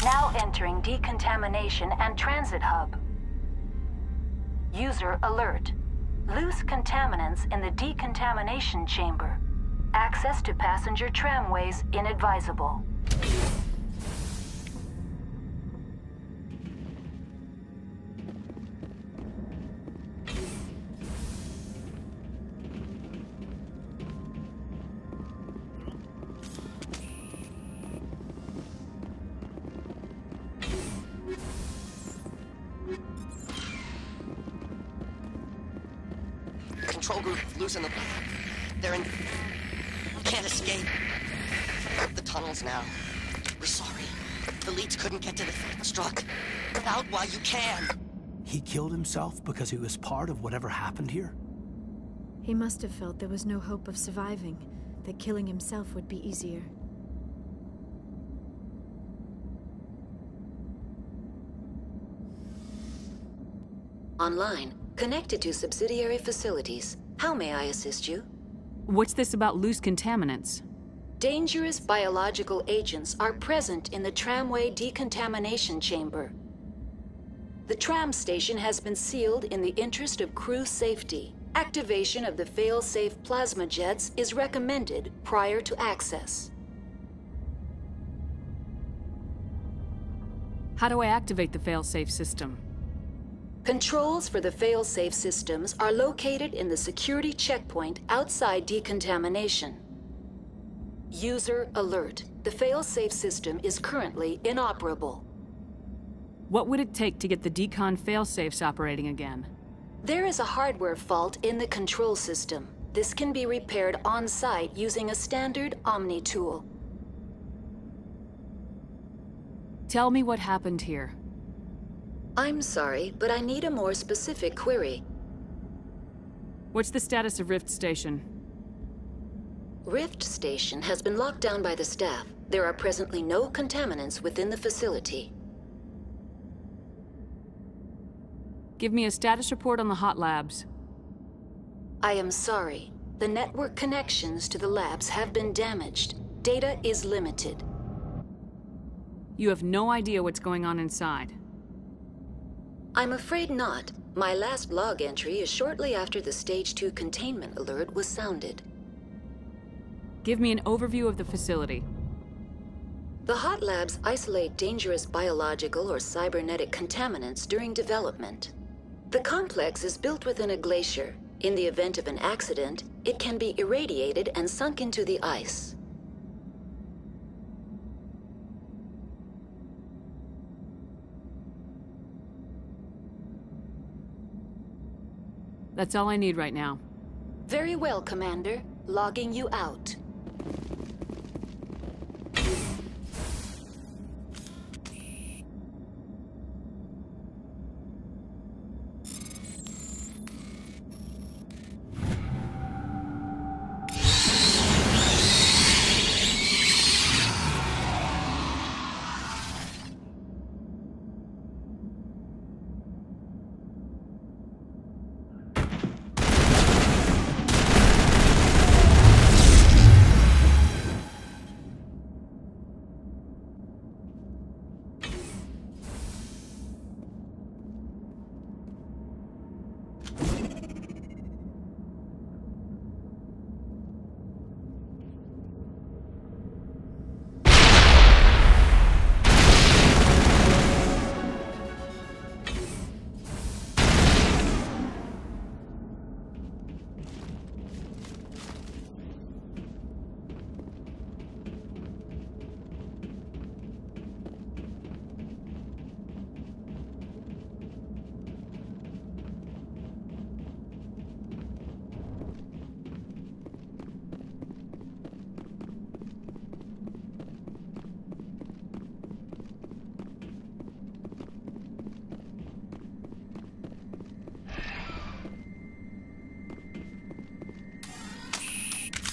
Now entering decontamination and transit hub. User alert. Loose contaminants in the decontamination chamber. Access to passenger tramways inadvisable. Control group, loosen them. They're in... Can't escape. The tunnels now. We're sorry. The leads couldn't get to the struck. Get out while you can. He killed himself because he was part of whatever happened here? He must have felt there was no hope of surviving, that killing himself would be easier. Online. Connected to subsidiary facilities. How may I assist you? What's this about loose contaminants? Dangerous biological agents are present in the tramway decontamination chamber. The tram station has been sealed in the interest of crew safety. Activation of the fail-safe plasma jets is recommended prior to access. How do I activate the fail-safe system? Controls for the fail-safe systems are located in the security checkpoint outside decontamination. User alert. The fail-safe system is currently inoperable. What would it take to get the decon fail-safes operating again? There is a hardware fault in the control system. This can be repaired on-site using a standard Omni tool. Tell me what happened here. I'm sorry, but I need a more specific query. What's the status of Rift Station? Rift Station has been locked down by the staff. There are presently no contaminants within the facility. Give me a status report on the hot labs. I am sorry. The network connections to the labs have been damaged. Data is limited. You have no idea what's going on inside. I'm afraid not. My last log entry is shortly after the Stage 2 containment alert was sounded. Give me an overview of the facility. The hot labs isolate dangerous biological or cybernetic contaminants during development. The complex is built within a glacier. In the event of an accident, it can be irradiated and sunk into the ice. That's all I need right now. Very well, Commander. Logging you out.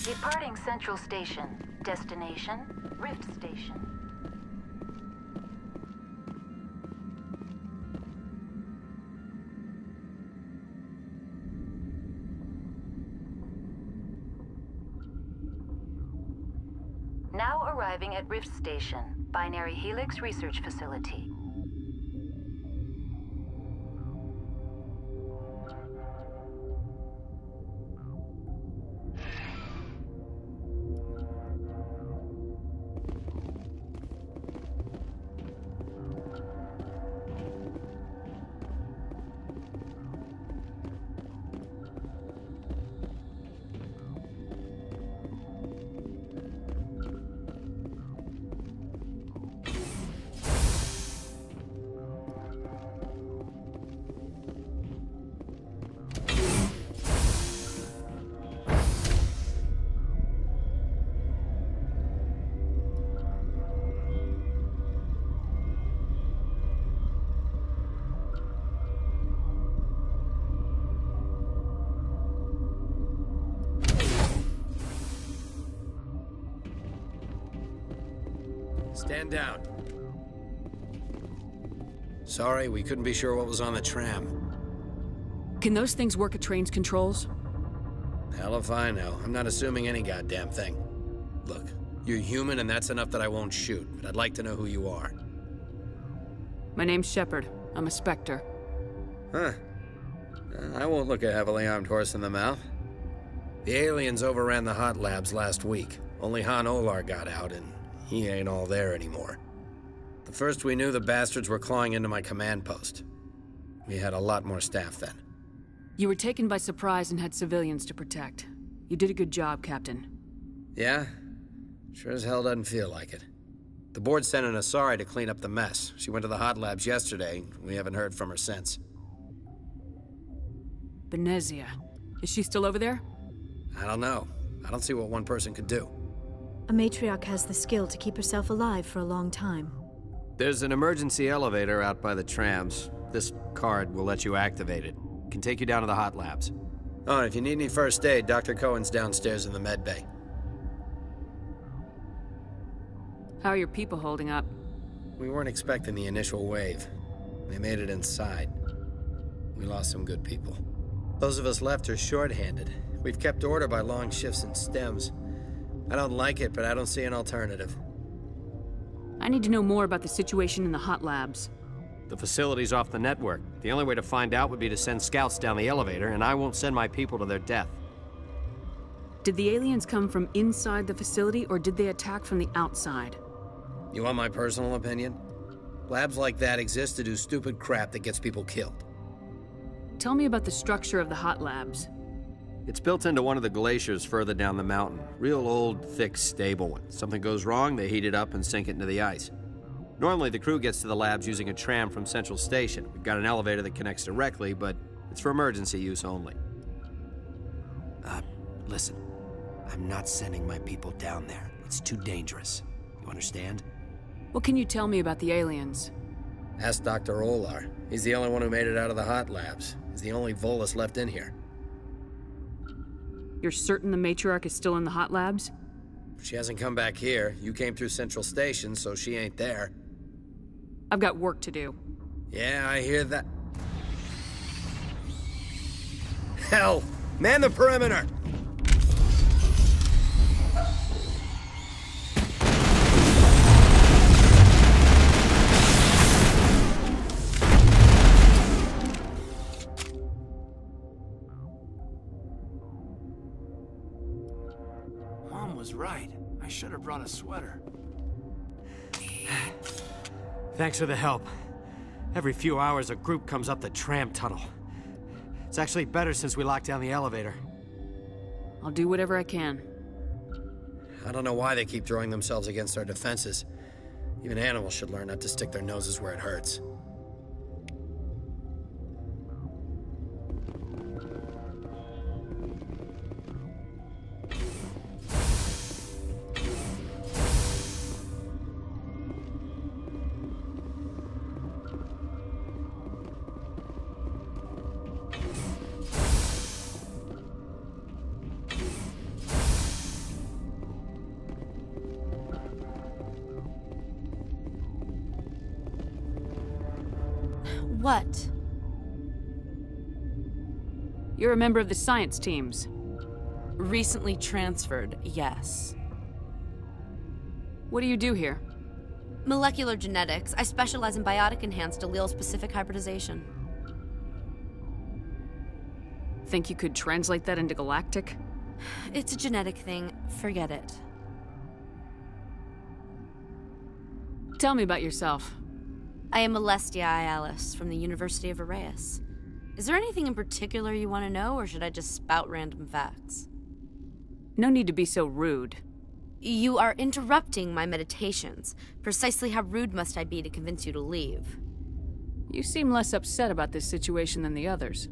Departing Central Station. Destination, Rift Station. Now arriving at Rift Station, Binary Helix Research Facility. Stand down. Sorry, we couldn't be sure what was on the tram. Can those things work at train's controls? Hell if I know. I'm not assuming any goddamn thing. Look, you're human and that's enough that I won't shoot, but I'd like to know who you are. My name's Shepard. I'm a Spectre. Huh. I won't look a heavily armed horse in the mouth. The aliens overran the hot labs last week. Only Han Olar got out, and he ain't all there anymore. The first we knew, the bastards were clawing into my command post. We had a lot more staff then. You were taken by surprise and had civilians to protect. You did a good job, Captain. Yeah? Sure as hell doesn't feel like it. The board sent an Asari to clean up the mess. She went to the hot labs yesterday. We haven't heard from her since. Benezia. Is she still over there? I don't know. I don't see what one person could do. A matriarch has the skill to keep herself alive for a long time. There's an emergency elevator out by the trams. This card will let you activate it. Can take you down to the hot labs. Oh, and if you need any first aid, Dr. Cohen's downstairs in the med bay. How are your people holding up? We weren't expecting the initial wave. They made it inside. We lost some good people. Those of us left are short-handed. We've kept order by long shifts and stems. I don't like it, but I don't see an alternative. I need to know more about the situation in the hot labs. The facility's off the network. The only way to find out would be to send scouts down the elevator, and I won't send my people to their death. Did the aliens come from inside the facility, or did they attack from the outside? You want my personal opinion? Labs like that exist to do stupid crap that gets people killed. Tell me about the structure of the hot labs. It's built into one of the glaciers further down the mountain. Real old, thick, stable one. Something goes wrong, they heat it up and sink it into the ice. Normally, the crew gets to the labs using a tram from Central Station. We've got an elevator that connects directly, but it's for emergency use only. Listen. I'm not sending my people down there. It's too dangerous. You understand? What can you tell me about the aliens? Ask Dr. Olar. He's the only one who made it out of the hot labs. He's the only Volus left in here. You're certain the matriarch is still in the hot labs? She hasn't come back here. You came through Central Station, so she ain't there. I've got work to do. Yeah, I hear that. Hell! Man the perimeter! Mom was right. I should have brought a sweater. Thanks for the help. Every few hours, a group comes up the tram tunnel. It's actually better since we locked down the elevator. I'll do whatever I can. I don't know why they keep throwing themselves against our defenses. Even animals should learn not to stick their noses where it hurts. What? You're a member of the science teams. Recently transferred, yes. What do you do here? Molecular genetics. I specialize in biotic-enhanced allele-specific hybridization. Think you could translate that into galactic? It's a genetic thing. Forget it. Tell me about yourself. I am Alestia Ayalis from the University of Arraeus. Is there anything in particular you want to know, or should I just spout random facts? No need to be so rude. You are interrupting my meditations. Precisely how rude must I be to convince you to leave? You seem less upset about this situation than the others.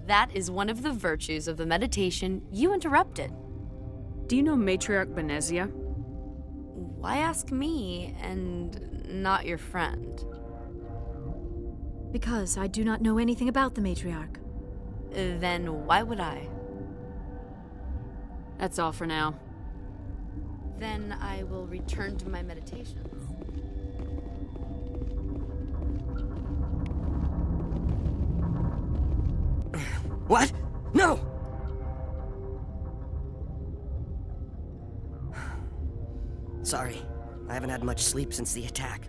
That is one of the virtues of the meditation you interrupted. Do you know Matriarch Benezia? Why ask me and not your friend? Because I do not know anything about the matriarch. Then why would I? That's all for now. Then I will return to my meditations. What? No! Sorry, I haven't had much sleep since the attack.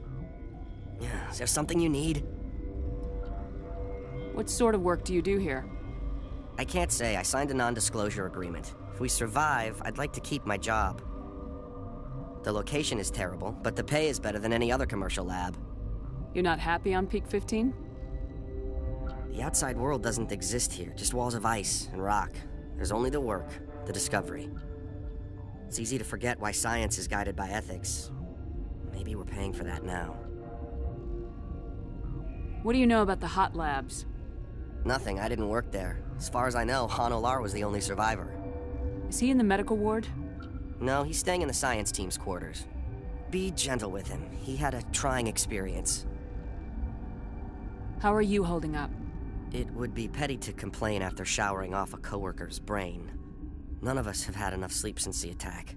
Is there something you need? What sort of work do you do here? I can't say. I signed a non-disclosure agreement. If we survive, I'd like to keep my job. The location is terrible, but the pay is better than any other commercial lab. You're not happy on Peak 15? The outside world doesn't exist here, just walls of ice and rock. There's only the work, the discovery. It's easy to forget why science is guided by ethics. Maybe we're paying for that now. What do you know about the hot labs? Nothing, I didn't work there. As far as I know, Han Olar was the only survivor. Is he in the medical ward? No, he's staying in the science team's quarters. Be gentle with him. He had a trying experience. How are you holding up? It would be petty to complain after showering off a coworker's brain. None of us have had enough sleep since the attack.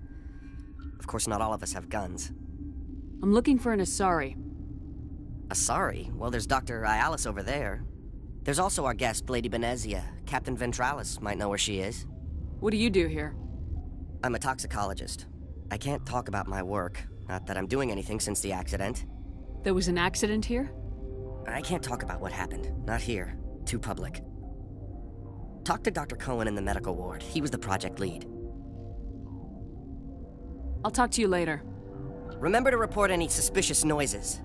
Of course, not all of us have guns. I'm looking for an Asari. Asari? Well, there's Dr. Ayalis over there. There's also our guest, Lady Benezia. Captain Ventralis might know where she is. What do you do here? I'm a toxicologist. I can't talk about my work. Not that I'm doing anything since the accident. There was an accident here? I can't talk about what happened. Not here. Too public. Talk to Dr. Cohen in the medical ward. He was the project lead. I'll talk to you later. Remember to report any suspicious noises.